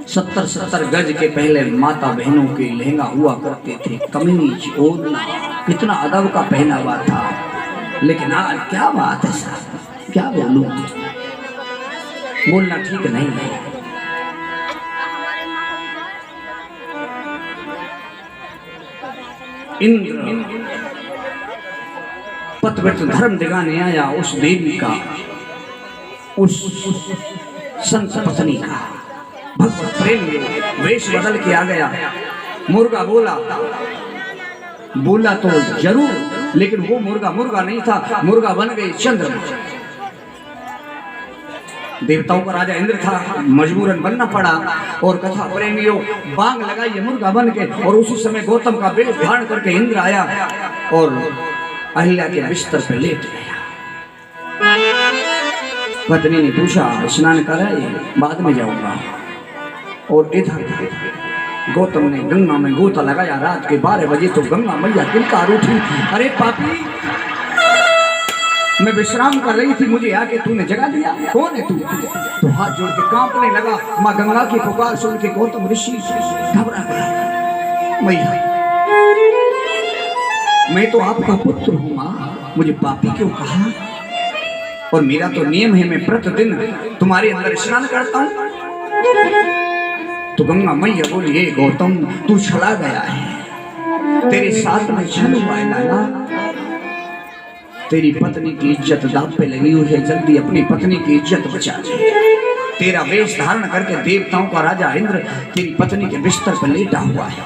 70-70 गज के पहले माता बहनों के लहंगा हुआ करते थे, कमीज ओढ़ना, कितना अदब का पहनावा था। लेकिन आज क्या बात है साहब, क्या बोलूं, बोलना ठीक नहीं है। इंद्र पतिव्रत धर्म दिखाने आया उस देवी का, उस संत पत्नी का। भगवत प्रेम में वेश बदल के आ गया। मुर्गा बोला तो जरूर, लेकिन वो मुर्गा मुर्गा नहीं था, मुर्गा बन गई चंद्रमा। देवताओं का राजा इंद्र था, मजबूरन बनना पड़ा। और कथा प्रेमियों, बांग लगाई मुर्गा बन के, और उसी समय गौतम का वेश धारण करके इंद्र आया और अहिल्या के बिस्तर पे लेट गया। पत्नी ने पूछा, स्नान करा? बाद में जाऊंगा। और इधर गौतम ने गंगा में गोता लगाया। रात के 12 बजे तो गंगा मैया किलकार उठी, अरे पापी, मैं विश्राम कर रही थी, मुझे आके तूने जगा दिया, कौन है तू? तो हाथ जोड़ के कांपने लगा। माँ गंगा की पुकार सुन के गौतम ऋषि घबरा गया। मैया, मैं तो आपका पुत्र हूँ माँ, मुझे पापी क्यों कहा? और मेरा तो नियम है, मैं प्रतिदिन तुम्हारे अंदर स्नान करता हूँ। तो गंगा मैया बोली, हे गौतम, तू छला गया है, तेरे साथ में छन हुआ है लाला। तेरी पत्नी की इज्जत दांव पे लगी हुई है, जल्दी अपनी पत्नी की इज्जत बचा ले। तेरा वेश धारण करके देवताओं का राजा इंद्र तेरी पत्नी के बिस्तर पर लेटा हुआ है।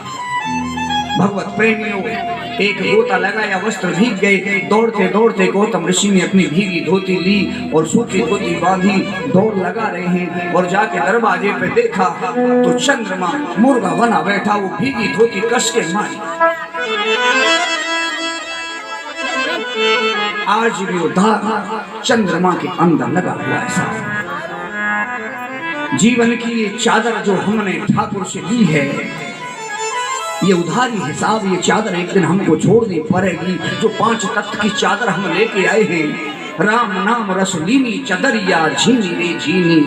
भगवत प्रेमियों, एक गोता लगाया, वस्त्र भीग गए। दौड़ते दौड़ते गौतम ऋषि ने अपनी भीगी धोती ली और सूखी धोती बांधी, दौड़ लगा रहे हैं। और जाके दरवाजे पे देखा तो चंद्रमा मुर्गा बना बैठा, वो भीगी धोती कस के मारी। आज भी वो दाग चंद्रमा के अंदर लगा हुआ है साहब। जीवन की ये चादर जो हमने ठाकुर से ली है, ये उधारी हिसाब, ये चादर एक दिन हमको छोड़नी पड़ेगी। जो 5 तत्व की चादर हम लेके आए हैं, राम नाम रस लीनी चदरिया झीनी रे झीनी,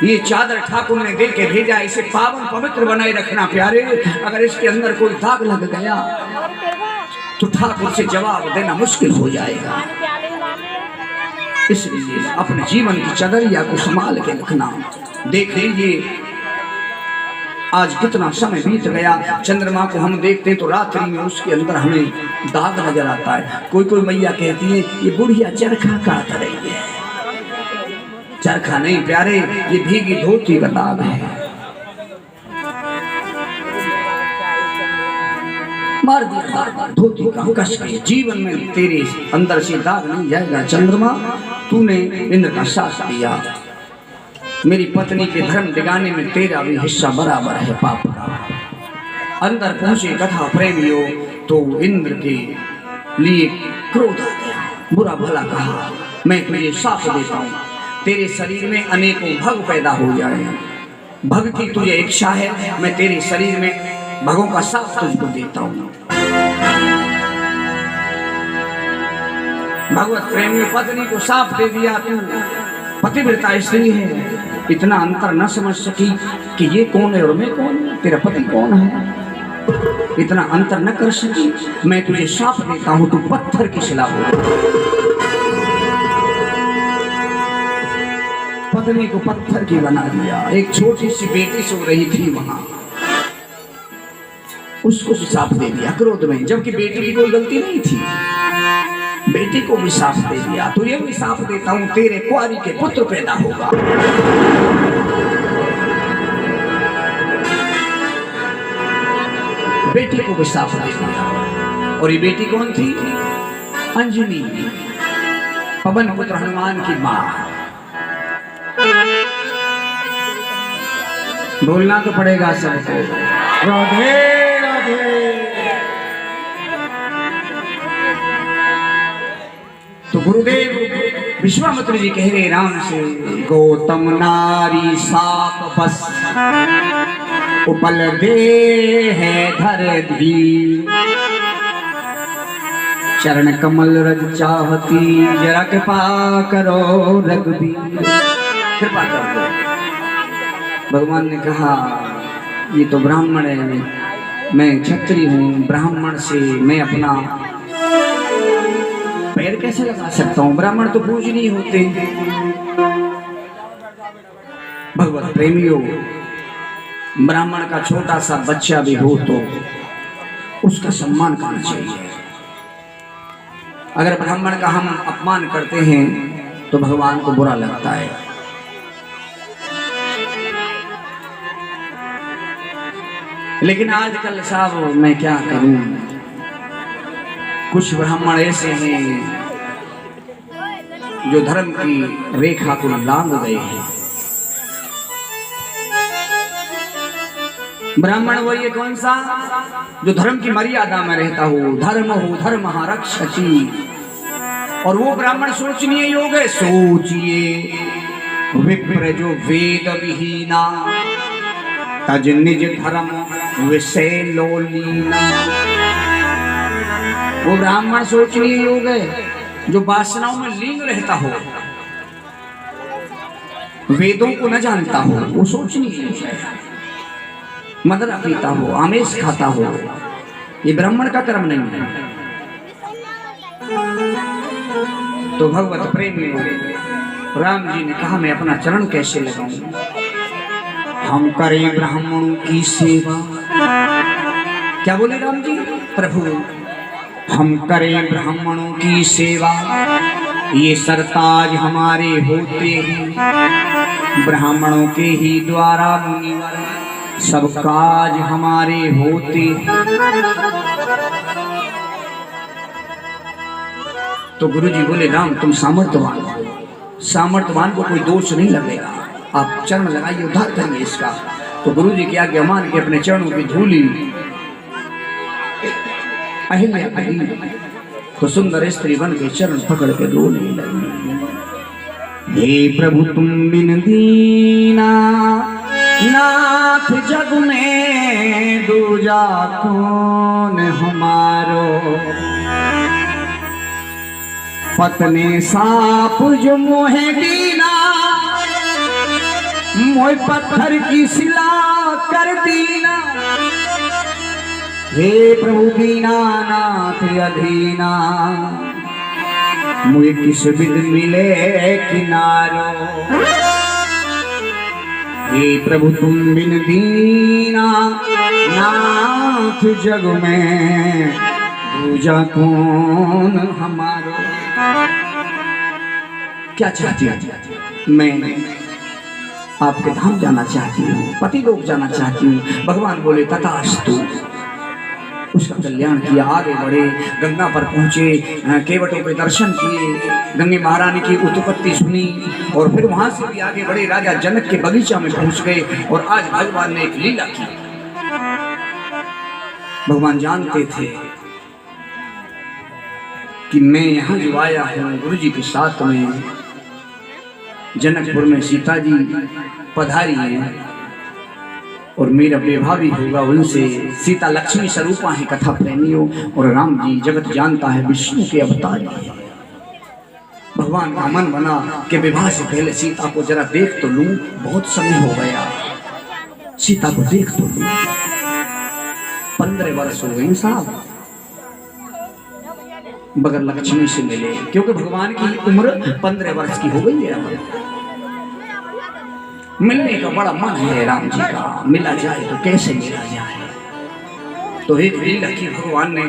ये चादर ठाकुर ने दे के भेजा। इसे पावन पवित्र बनाए रखना प्यारे। अगर इसके अंदर कोई दाग लग गया तो ठाकुर से जवाब देना मुश्किल हो जाएगा। इसलिए अपने जीवन की चदरिया को संभाल के रखना। देख लीजिए आज कितना समय बीत गया। चंद्रमा को हम देखते तो रात्रि में उसके अंदर हमें दाग नजर आता है। कोई कोई मैया कहती है ये बुढ़िया चरखा काट रही है। चरखा नहीं प्यारे, ये भीगी धोती का दाग है। मार दिया धोती का कस के। जीवन में तेरे अंदर से दाग नहीं जाएगा। चंद्रमा, तूने इंद्र का साथ दिया, मेरी पत्नी के धर्म दिगाने में तेरा भी हिस्सा बराबर है पाप का। अंदर पहुंचे कथा प्रेमियों तो इंद्र के लिए क्रोध आ गया, बुरा भला कहा, मैं तुझे साफ देता हूँ, तेरे शरीर में अनेकों भग पैदा हो जाए। भग की तुझे इच्छा है, मैं तेरे शरीर में भगों का साफ तुझको देता हूँ। भगवत प्रेमी पत्नी को साफ दे दिया। तू पतिव्रता स्त्री है, इतना अंतर न समझ सकी कि ये कौन है और मैं कौन हूं, तेरा पति कौन है, इतना अंतर न कर सकी। मैं तुझे साफ देता हूं, तू पत्थर की शिला हो। पत्नी को पत्थर की बना दिया। एक छोटी सी बेटी सो रही थी वहां, उसको भी साफ दे दिया क्रोध में, जबकि बेटी की कोई गलती नहीं थी। बेटी को भी साफ दे दिया। तो ये भी साफ देता हूं, तेरे कुंवारी के पुत्र पैदा होगा। बेटी को भी साफ दे दिया। और ये बेटी कौन थी? अंजनी, पवन पुत्र हनुमान की मां। बोलना तो पड़ेगा सबको, राधे राधे। तो गुरुदेव विश्वामित्र जी कह रहे राम से, गौतम नारी साप बस उपल दे है धर धी, चरण कमल रज चाहती, जरा कृपा करो रघुबीर। कृपा करो। भगवान ने कहा ये तो ब्राह्मण है, मैं क्षत्रिय हूँ, ब्राह्मण से मैं अपना पैर कैसे लगा सकता हूँ? ब्राह्मण तो पूजनीय होते हैं। भगवत प्रेमियों, ब्राह्मण का छोटा सा बच्चा भी हो तो उसका सम्मान करना चाहिए। अगर ब्राह्मण का हम अपमान करते हैं तो भगवान को बुरा लगता है। लेकिन आजकल साहब मैं क्या करूं, कुछ ब्राह्मण ऐसे हैं जो धर्म की रेखा को लांघ गए हैं। ब्राह्मण वो ये कौन सा जो धर्म की मर्यादा में रहता हो, धर्म रक्षति। और वो ब्राह्मण सोचनीय योग है। सोचिए विप्र जो वेद विहीना, तज निज धर्म विषय लोलीना। वो ब्राह्मण सोचनीय योग है जो वासनाओं में लीन रहता हो, वेदों को न जानता हो, वो सोचनीय योग है। मदरा पीता हो, आमेश खाता हो, ये ब्राह्मण का कर्म नहीं है। तो भगवत प्रेमी राम जी ने कहा मैं अपना चरण कैसे लगाऊं? हम करें ब्राह्मणों की सेवा, क्या बोले राम जी? प्रभु हम करें ब्राह्मणों की सेवा, ये सरताज हमारे होते हैं, ब्राह्मणों के ही द्वारा मुनिवर सब काज हमारे होते। तो गुरु जी बोले राम तुम सामर्थ्यवान हो, सामर्थ्यवान को कोई दोष नहीं लगेगा, आप चरण लगाइए उद्धार करेंगे इसका। तो गुरु जी की आज्ञा मान के अपने चरणों की धूली अहिल्या अहिल्या तो सुंदर स्त्री बन के चरण पकड़ के रोने लगी। हे प्रभु तुम बिन दीना नाथ जग में दूजा कौन हमारो, पतने साप जो मोहे दीना मोह पत्थर की सिला कर दीना। हे प्रभु दीनानाथ अधीना मुझे किस विध मिले किनारो। हे प्रभु तुम बिन दीना नाथ जग में दूजा कौन हमारो। क्या चाहती हूँ मैं? आपके धाम जाना चाहती हूँ, पति लोग जाना चाहती हूँ। भगवान बोले तथास्तु। उसका कल्याण किया, आगे बढ़े, गंगा पर पहुंचे, केवटों के दर्शन किए, गंगे महारानी की उत्पत्ति सुनी और फिर वहां से भी आगे बढ़े, राजा जनक के बगीचा में पहुंच गए। और आज भगवान ने एक लीला की। भगवान जानते थे कि मैं यहाँ जो आया हूँ गुरु जी के साथ में, जनकपुर में सीता जी पधारी हैं और मेरा विवाह भी होगा उनसे। सीता लक्ष्मी स्वरूपा है, कथा प्रेमियों, और राम जी जगत जानता है विष्णु के अवतार है। भगवान का मन बना कि विवाह से पहले सीता को जरा देख तो लूं, बहुत समय हो गया, सीता को देख तो लूं। 15 वर्ष हो गए साहब बगैर लक्ष्मी से मिले, क्योंकि भगवान की उम्र 15 वर्ष की हो गई है। मिलने का बड़ा मन है राम जी का, मिला जाए तो कैसे मिला जाए। तो एक लीला की भगवान ने,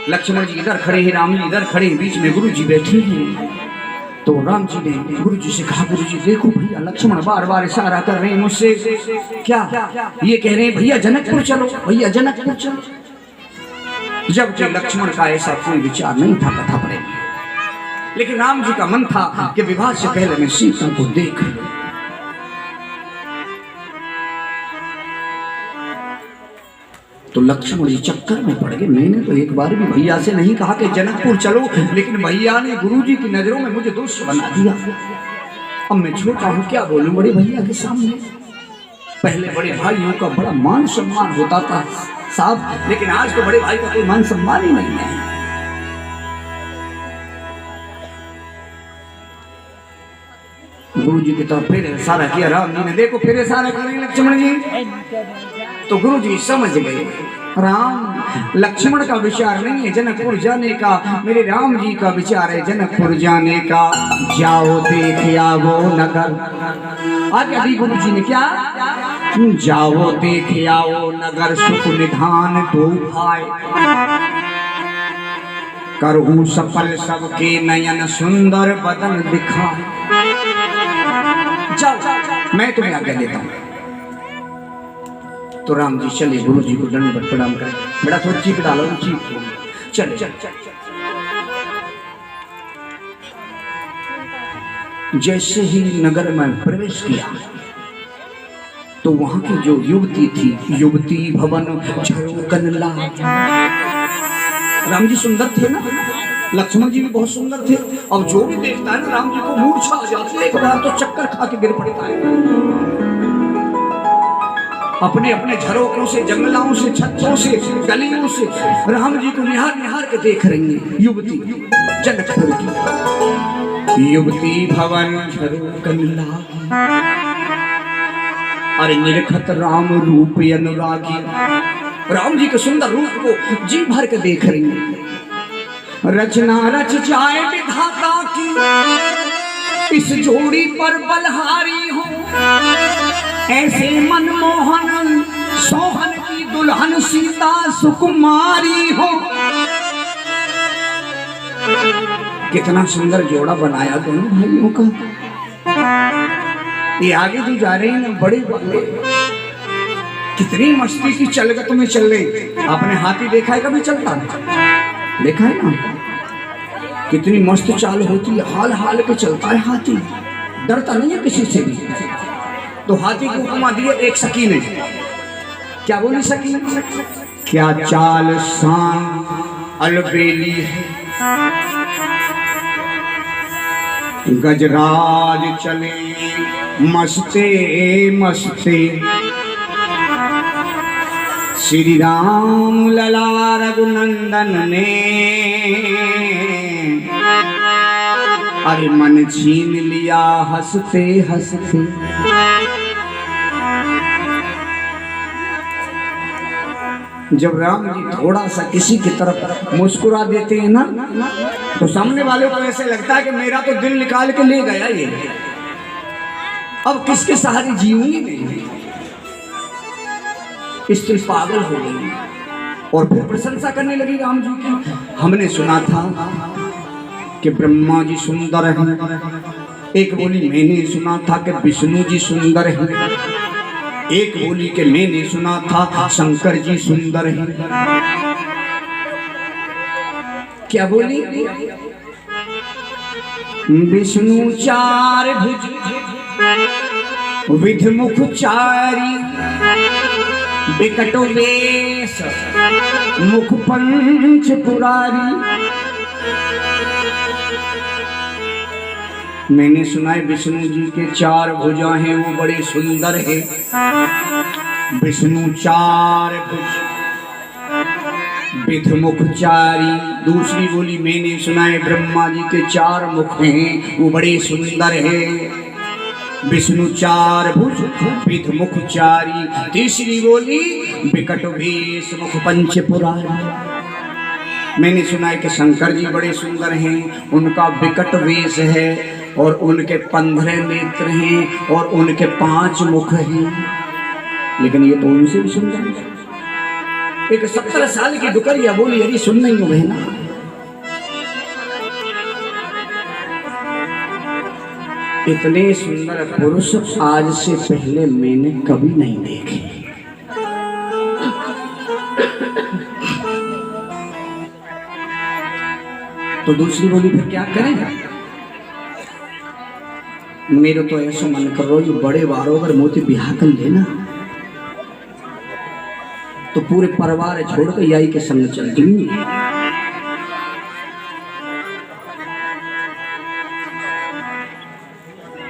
लक्ष्मण जी इधर खड़े हैं, राम जी इधर खड़े हैं, बीच में गुरु जी बैठे हैं। तो राम जी ने गुरु जी से कहा, गुरु जी देखो भैया लक्ष्मण बार बार इशारा कर रहे हैं मुझसे, क्या ये कह रहे हैं भैया जनकपुर चलो, भैया जनकपुर चलो। जबकि लक्ष्मण का ऐसा कोई विचार नहीं था कथा प्रेम, लेकिन राम जी का मन था कि विवाह से पहले मैं सीता को देख लूं। तो लक्ष्मण जी चक्कर में पड़ गए। मैंने तो एक बार भी भैया से नहीं कहा कि जनकपुर चलो, लेकिन भैया ने गुरु जी की नजरों में मुझे दोष बना दिया। अब मैं छोटा हूँ, क्या बोलूं बड़े भैया के सामने। पहले बड़े भाइयों का बड़ा मान सम्मान होता था साहब, लेकिन आज तो बड़े भाई का कोई मान सम्मान ही नहीं है। गुरु जी की तरफ फिर इशारा किया राम जी ने, देखो फिर इशारा कर रहे लक्ष्मण जी। तो गुरु जी समझ गए राम लक्ष्मण का विचार नहीं है जनकपुर जाने का, मेरे राम जी का विचार है जनकपुर जाने का। जाओ देख आओ नगर, आगे अभी गुरु जी ने क्या, जाओ देख आओ नगर सुख निधान दो भाई, करहूं सफल सबके नयन सुंदर बदन दिखाए। जाओ मैं तुम्हें आज्ञा देता हूं। तो राम जी चले, गुरु जी को दंडवत प्रणाम कर, बेटा थोड़ी चीख डालो, चीख चल चल। जैसे ही नगर में प्रवेश किया तो वहां की जो युवती थी, युवती भवन झरोकन लाज। राम जी सुंदर थे ना, लक्ष्मण जी भी बहुत सुंदर थे। अब जो भी देखता है ना राम जी को मूर्छा आ जाती है, एक बार तो चक्कर खा के गिर पड़ता है। अपने अपने झरोकों से, जंगलों से, छतों से, गलियों से राम जी को निहार निहार के देख रही है युवती जनकपुर की। युवती भवन झरोकन लागी, अरे निरखत राम रूप अनुरागी। राम जी के सुंदर रूप को जी भर के देख रही है। रचना रच जाए विधाता की, इस जोड़ी पर बलहारी हो, ऐसे मनमोहन सोहन की दुल्हन सीता सुकुमारी हो। कितना सुंदर जोड़ा बनाया दोनों भाइयों का। ये आगे जो जा रहे हैं ना बड़े बड़े, कितनी मस्ती की चलगत में चल रहे। आपने हाथी देखा है कभी चलता? देखा है ना, कितनी मस्त चाल होती है, हाल हाल के चलता है हाथी, डरता नहीं है किसी से भी। तो हाथी को उपमा दिए एक सखी ने। क्या बोली सखी? क्या चाल शान अलबेली है, गजराज चले मस्ते मस्ते, श्री राम लला रघुनंदन ने अरे मन छीन लिया हंसते हंसते। जब राम जी थोड़ा सा किसी की तरफ मुस्कुरा देते हैं ना, तो सामने वाले को ऐसे लगता है कि मेरा तो दिल निकाल के ले गया ये, अब किसके सहारे जीऊंगी मैं। स्त्री पागल हो गई और फिर प्रशंसा करने लगी राम जी की। हमने सुना था कि ब्रह्मा जी सुंदर हैं, एक बोली मैंने सुना था कि विष्णु जी सुंदर हैं, एक बोली के मैंने सुना था शंकर जी सुंदर हैं। क्या बोली? विष्णु चार भुज विधि मुख चारी, बिकट वेश मुख पंच पुरारी। मैंने सुना है विष्णु जी के चार भुजा हैं, वो बड़े सुंदर है। विष्णु चार भुज विधि मुख चारी। दूसरी बोली मैंने सुना है ब्रह्मा जी के चार मुख हैं, वो बड़े सुंदर है। विष्णु चार भुज विधि मुख चारी। तीसरी बोली बिकट वेश मुख पंच पुरारी। मैंने सुना है कि शंकर जी बड़े सुंदर हैं, उनका बिकट वेश है और उनके 15 नेत्र हैं और उनके 5 मुख हैं। लेकिन ये तो उनसे भी सुंदर है। एक 17 साल की दुकरिया बोली अरे सुन नहीं हो बहना, इतने सुंदर पुरुष आज से पहले मैंने कभी नहीं देखे। तो दूसरी बोली फिर क्या करेगा? मेरे तो ऐसा मन कर रहा है बड़े बारों अगर मोती ब्याह कर लेना तो पूरे परिवार छोड़ कर यही के संग चल दूंगी।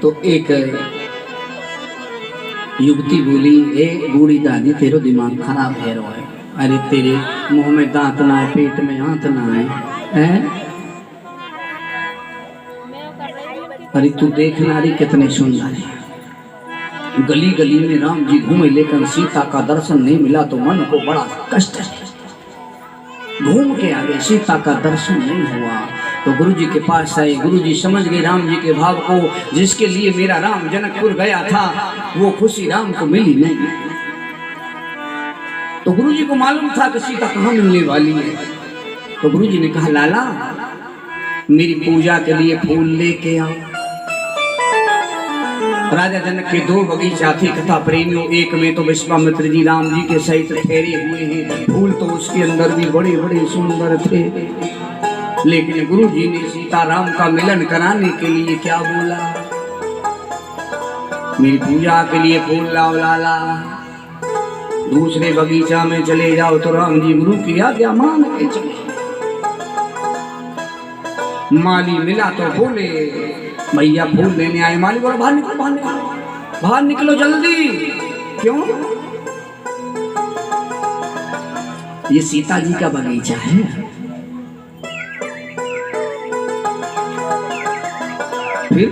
तो एक युवती बोली, ए बूढ़ी दादी तेरो दिमाग खराब है रो है। अरे तेरे मुंह में दांत ना है, पेट में हाथ ना है? अरे तू देखना रे कितने सुंदर है। गली गली में राम जी घूमे लेकिन सीता का दर्शन नहीं मिला तो मन को बड़ा कष्ट है। घूम के आगे सीता का दर्शन नहीं हुआ तो गुरु जी के पास आए। गुरु जी समझ गए राम जी के भाव को, जिसके लिए मेरा राम जनकपुर गया था वो खुशी राम को मिली नहीं। तो गुरु जी को मालूम था कि सीता कहाँ मिलने वाली है। तो गुरु जी ने कहा लाला मेरी पूजा के लिए फूल लेके आओ। राजा जनक के 2 बगीचा थे कथा प्रेमियों, एक में तो विश्वामित्र जी राम जी के सहित ठहरे हुए हैं, फूल तो उसके अंदर भी बड़े बड़े सुंदर थे। लेकिन गुरु जी ने सीताराम का मिलन कराने के लिए क्या बोला? मेरी पूजा के लिए फूल लाओ लाला। दूसरे बगीचा में चले जाओ तो राम जी गुरु की आज्ञा मान के चले। माली मिला तो बोले भैया फूल लेने आए। माली बोला बाहर निकलो बाहर निकलो बाहर निकलो जल्दी। क्यों? ये सीता जी का बगीचा है। फिर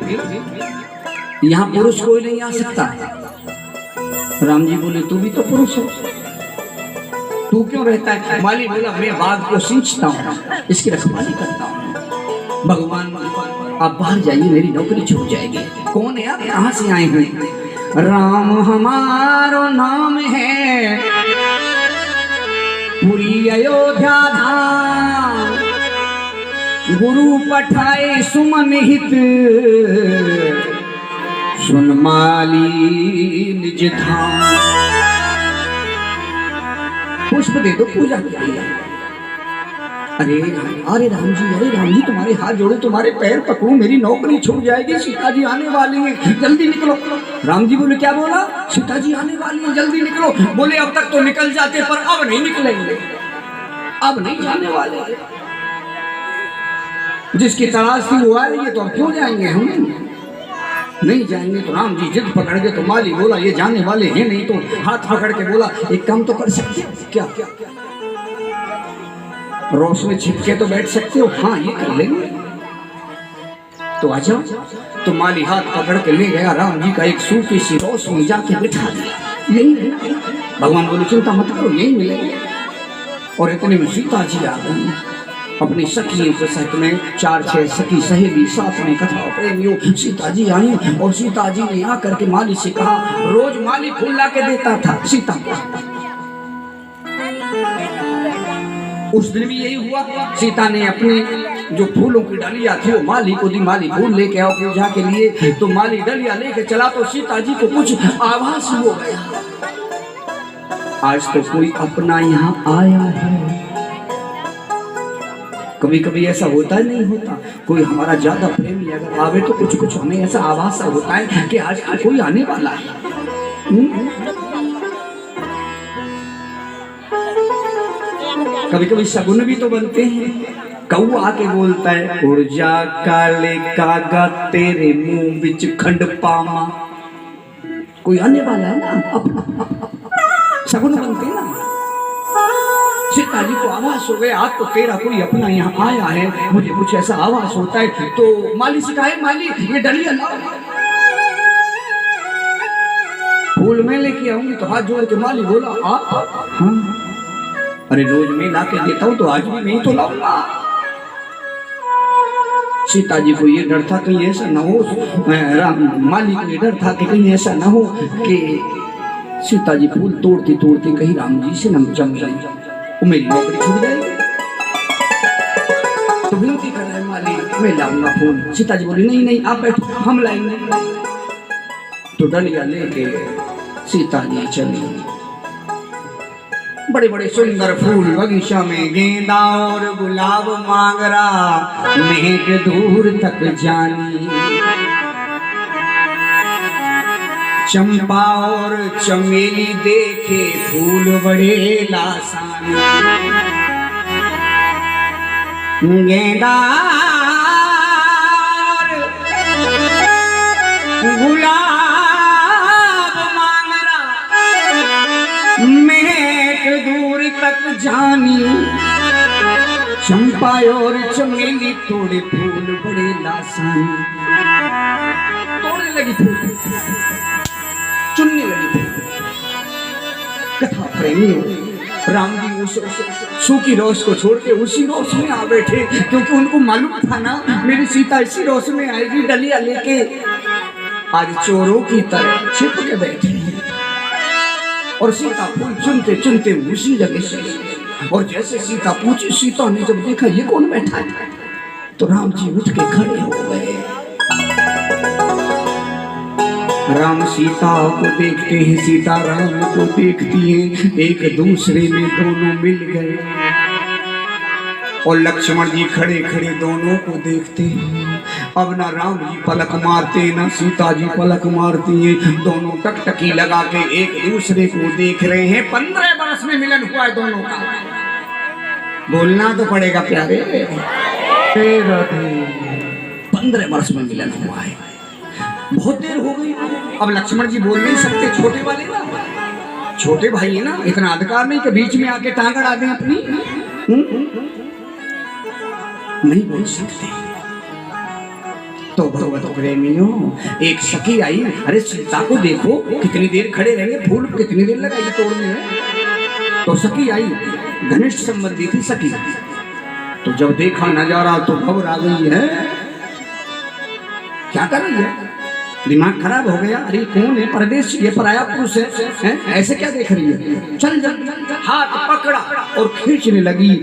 यहाँ पुरुष कोई नहीं आ सकता। राम जी बोले तू भी तो पुरुष है, तू क्यों रहता है? माली बोला मैं बाघ को सींचता हूँ, इसकी रखवाली करता हूँ। भगवान आप बाहर जाइए मेरी नौकरी छूट जाएगी। कौन है आप, कहाँ से आए हैं? राम हमारो नाम है पुरी अयोध्या धाम गुरु पठाए सुमन हित सुन माली निज धाम। पुष्प दे दो पूजा के लिए। अरे राम जी तुम्हारे हाथ जोड़े तुम्हारे पैर पकड़ूं, मेरी नौकरी छूट जाएगी, सीता जी आने वाली हैं, जल्दी निकलो। राम जी बोले क्या बोला? सीता जी आने वाली हैं, जल्दी निकलो। बोले अब तक तो निकल जाते पर अब नहीं निकलेंगे, अब नहीं जाने वाले। जिसकी तलाश थी वो आएंगे तो अब क्यों जाएंगे हम? नहीं जाएंगे। तो राम जी जिद पकड़ के, तो माली बोला ये जाने वाले हैं नहीं, तो हाथ पकड़ के बोला एक काम तो कर सकते हो। क्या? रोश में छिपके तो बैठ सकते हो? हाँ ये कर लेंगे। तो आ जाओ। तो माली हाथ पकड़ के ले गया राम जी का एक सूखी सी रोश में जाके बिठा दिया। यही भगवान बोले चिंता मत करो, यही मिलेंगे। और इतने में सीता जी आ गई अपनी सखियों के साथ में, 4-6 सखी सहेली साथ में कथा प्रेमियों। सीता जी आई और सीता जी ने आकर के माली से कहा, रोज माली फूल ला के देता था सीता को। उस दिन भी यही हुआ। सीता ने अपने जो फूलों की डलिया थी वो माली को दी, माली फूल लेके आओ पूजा के लिए। तो माली डलिया लेके चला तो सीता जी को कुछ आभास हो गया, आज तो कोई अपना यहाँ आया है। कभी कभी ऐसा होता नहीं होता, कोई हमारा ज्यादा प्रेमी अगर आवे तो कुछ कुछ हमें ऐसा आभास होता है कि आज कोई आने वाला है। कभी कभी शगुन भी तो बनते हैं। कौआ आके बोलता है, उड़ जा काले कागा तेरे मुंह बिच खंड पामा। कोई आने वाला है ना, अपना शगुन बनते हैं ना। सीता जी को आवाज हो गया, आज तो तेरा कोई अपना यहाँ आया है, मुझे कुछ ऐसा आवाज होता है। तो माली से कहा, माली ये डलिया लाओ, फूल मैं लेके आऊंगी। तो हाथ जोड़ के माली बोला हाँ। अरे रोज मैं ला के देता हूँ तो आज भी नहीं तो लाऊंगा। सीता जी को ये डर था कहीं ऐसा ना हो, माली को ये डर था कि कहीं ऐसा ना हो कि सीता जी फूल तोड़ती तोड़ती कहीं राम जी से न जम जाए, वो मेरी नौकरी छूट जाएगी। तो विनती कर रहा है माली, मैं लाऊंगा फूल। सीता जी बोली नहीं आप बैठो, हम लाएंगे। तो डलिया लेके सीता जी चली। बड़े बड़े सुंदर फूल बगीचा में, गेंदा और गुलाब मांगरा मेघ दूर तक जानी, चंपा और चमेली देखे फूल बड़े लासानी, गेंदा गुलाब मांगरा मेघ दूर तक जानी, चंपा और चमेली तोड़े फूल बड़े लासानी। तोड़ने लगी फूल, चुनने लगी फूल। कथा प्रेमी राम जी उस सूखी रोश को छोड़ के उसी रोश में आ बैठे, क्योंकि उनको मालूम था ना मेरी सीता इसी रोश में आएगी डलिया लेके। आज चोरों की तरह छिप के बैठे हैं और सीता फूल चुनते चुनते उसी जगह से। और जैसे सीता पूछी, सीता ने जब देखा ये कौन बैठा है, तो राम जी उठ के खड़े हो गए। राम सीता को देखते हैं, सीता राम को देखती हैं, एक दूसरे में दोनों मिल गए। और लक्ष्मण जी खड़े खड़े दोनों को देखते हैं। अब ना राम जी पलक मारते ना सीता जी पलक मारती हैं, दोनों टकटकी लगा के एक दूसरे को देख रहे हैं। 15 वर्ष में मिलन हुआ है दोनों का। बोलना तो पड़ेगा प्यारे, 15 वर्ष में मिलन हुआ है। बहुत देर हो गई। अब लक्ष्मण जी बोल नहीं सकते, छोटे वाले ना, छोटे भाई है ना, इतना अधिकार नहीं कि बीच में आके टांग अड़ा दें अपनी। नहीं बोल सकते। तो भगवत प्रेमियों, एक सखी आई, अरे सीता को देखो कितनी देर खड़े रहेंगे, फूल कितनी देर लगाई तोड़ने में। तो सखी आई, घनिष्ठ संबंधी थी सखी। तो जब देखा नजारा तो घबरा गई है, क्या कर रही है? दिमाग खराब हो गया, अरे कौन है, परदेश, ये पराया पुरुष है, ऐसे क्या देख रही है, चल चल। हाथ पकड़ा और खींचने लगी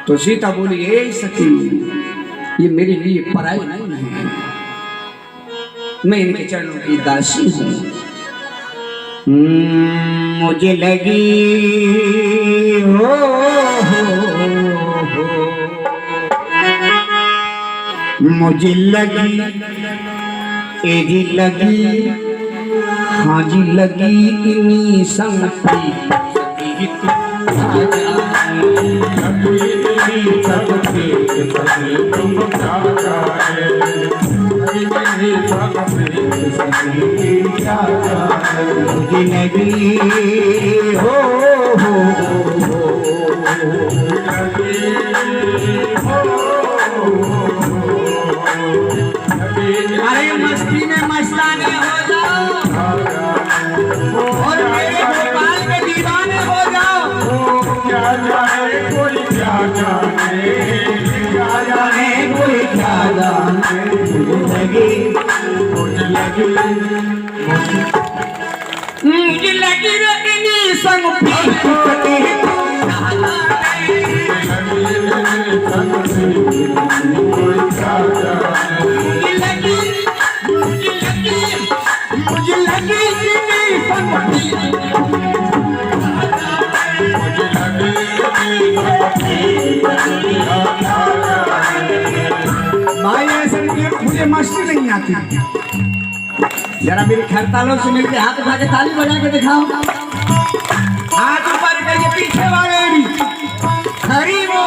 तो सीता बोली, ए सखी, ये मेरे लिए पराए नहीं है, मैं इनके चरणों की दासी हूँ। मुझे लगी हो मुझे लगी, ए जी लगी, हाँ जी लगी, इन्हीं संग अरे मस्ती में मस्ताने हो जाओ और मेरे गोपाल के दीवाने हो जाओ। क्या जाने कोई, क्या जाने, क्या जाने कोई, क्या जाने, मुझे लगी रखनी संग भाई, ऐसे मुझे मस्ती नहीं आती। जरा मेरे खरतालों से मिलकर हाथ उठा के ताली बजा के दिखाओ, हाथ ऊपर करके पीछे वाले भी हरी वो।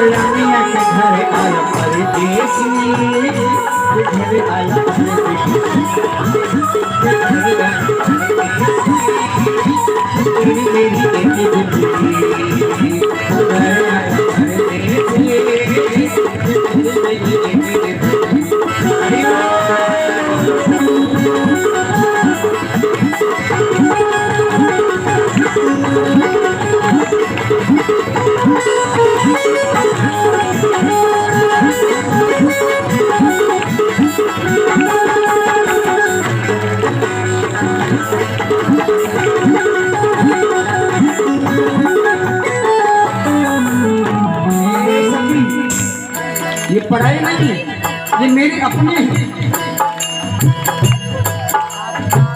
रमिया के घर आया परदेसी, घर आया ये पढ़ाई नहीं है, ये मेरे अपने हैं।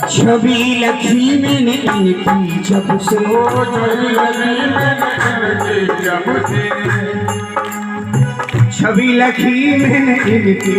छवि लखी मैंने इनकी जब से, छवि लखी मैंने इनकी,